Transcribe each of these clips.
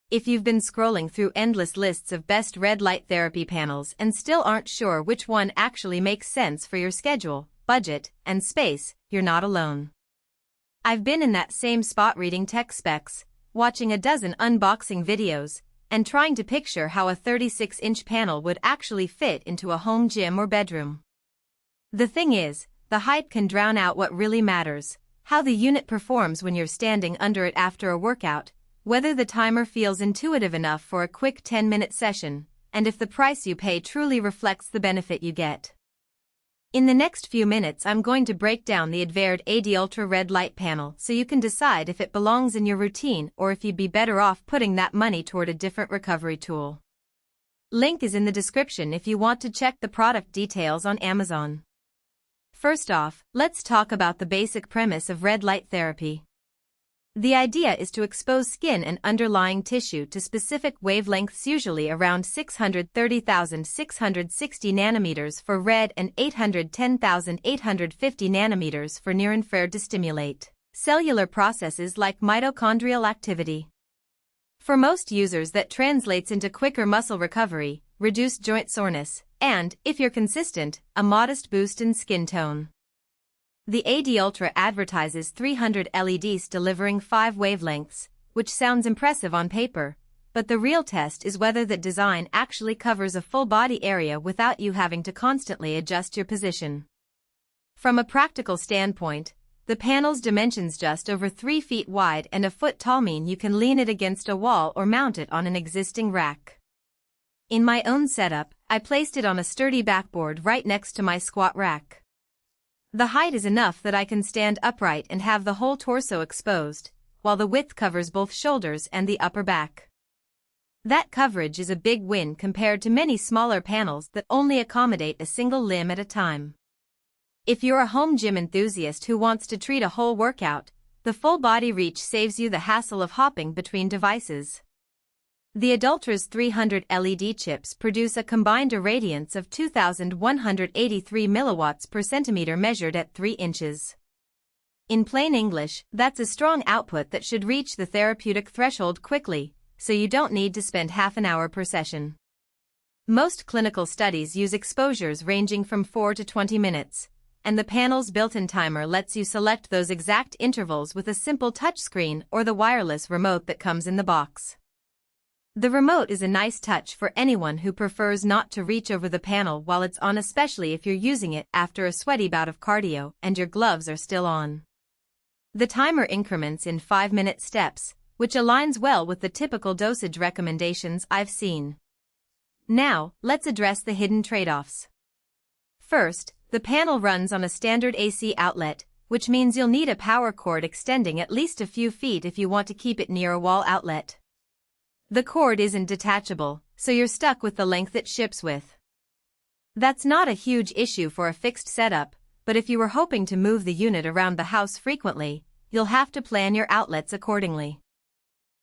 If you've been scrolling through endless lists of best red light therapy panels and still aren't sure which one actually makes sense for your schedule, budget, and space, you're not alone. I've been in that same spot reading tech specs, watching a dozen unboxing videos, and trying to picture how a 36-inch panel would actually fit into a home gym or bedroom. The thing is, the height can drown out what really matters: how the unit performs when you're standing under it after a workout, whether the timer feels intuitive enough for a quick 10-minute session, and if the price you pay truly reflects the benefit you get. In the next few minutes, I'm going to break down the ADUltra red light panel so you can decide if it belongs in your routine or if you'd be better off putting that money toward a different recovery tool. Link is in the description if you want to check the product details on Amazon. First off, let's talk about the basic premise of red light therapy. The idea is to expose skin and underlying tissue to specific wavelengths, usually around 630,660 nanometers for red and 810,850 nanometers for near-infrared, to stimulate cellular processes like mitochondrial activity. For most users, that translates into quicker muscle recovery, reduced joint soreness, and, if you're consistent, a modest boost in skin tone. The ADUltra advertises 300 LEDs delivering 5 wavelengths, which sounds impressive on paper, but the real test is whether that design actually covers a full body area without you having to constantly adjust your position. From a practical standpoint, the panel's dimensions just over 3 feet wide and a foot tall mean you can lean it against a wall or mount it on an existing rack. In my own setup, I placed it on a sturdy backboard right next to my squat rack. The height is enough that I can stand upright and have the whole torso exposed, while the width covers both shoulders and the upper back. That coverage is a big win compared to many smaller panels that only accommodate a single limb at a time. If you're a home gym enthusiast who wants to treat a whole workout, the full body reach saves you the hassle of hopping between devices. The ADUltra's 300 LED chips produce a combined irradiance of 2,183 milliwatts per centimeter measured at 3 inches. In plain English, that's a strong output that should reach the therapeutic threshold quickly, so you don't need to spend half an hour per session. Most clinical studies use exposures ranging from 4 to 20 minutes, and the panel's built-in timer lets you select those exact intervals with a simple touchscreen or the wireless remote that comes in the box. The remote is a nice touch for anyone who prefers not to reach over the panel while it's on, especially if you're using it after a sweaty bout of cardio and your gloves are still on. The timer increments in 5-minute steps, which aligns well with the typical dosage recommendations I've seen. Now, let's address the hidden trade-offs. First, the panel runs on a standard AC outlet, which means you'll need a power cord extending at least a few feet if you want to keep it near a wall outlet. The cord isn't detachable, so you're stuck with the length it ships with. That's not a huge issue for a fixed setup, but if you were hoping to move the unit around the house frequently, you'll have to plan your outlets accordingly.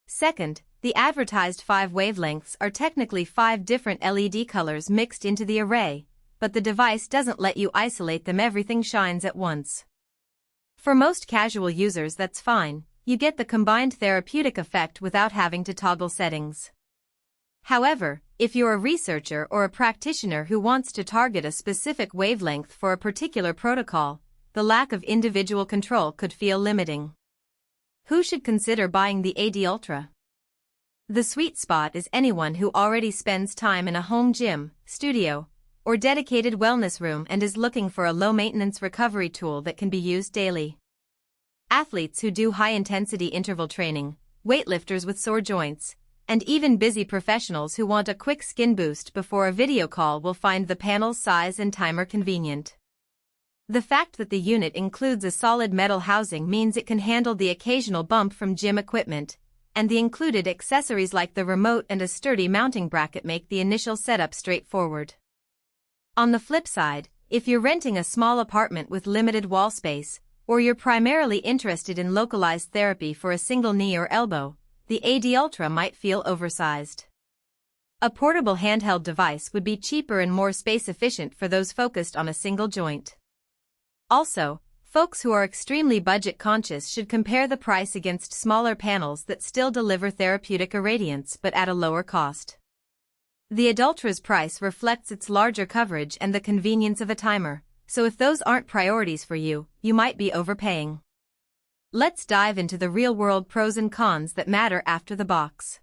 Second, the advertised 5 wavelengths are technically 5 different LED colors mixed into the array, but the device doesn't let you isolate them. Everything shines at once. For most casual users, that's fine. You get the combined therapeutic effect without having to toggle settings. However, if you're a researcher or a practitioner who wants to target a specific wavelength for a particular protocol, the lack of individual control could feel limiting. Who should consider buying the ADUltra? The sweet spot is anyone who already spends time in a home gym, studio, or dedicated wellness room and is looking for a low-maintenance recovery tool that can be used daily. Athletes who do high-intensity interval training, weightlifters with sore joints, and even busy professionals who want a quick skin boost before a video call will find the panel's size and timer convenient. The fact that the unit includes a solid metal housing means it can handle the occasional bump from gym equipment, and the included accessories like the remote and a sturdy mounting bracket make the initial setup straightforward. On the flip side, if you're renting a small apartment with limited wall space, or you're primarily interested in localized therapy for a single knee or elbow, the ADUltra might feel oversized. A portable handheld device would be cheaper and more space-efficient for those focused on a single joint. Also, Folks who are extremely budget conscious should compare the price against smaller panels that still deliver therapeutic irradiance but at a lower cost. The ADUltra's price reflects its larger coverage and the convenience of a timer, so if those aren't priorities for you, you might be overpaying. Let's dive into the real-world pros and cons that matter after the box.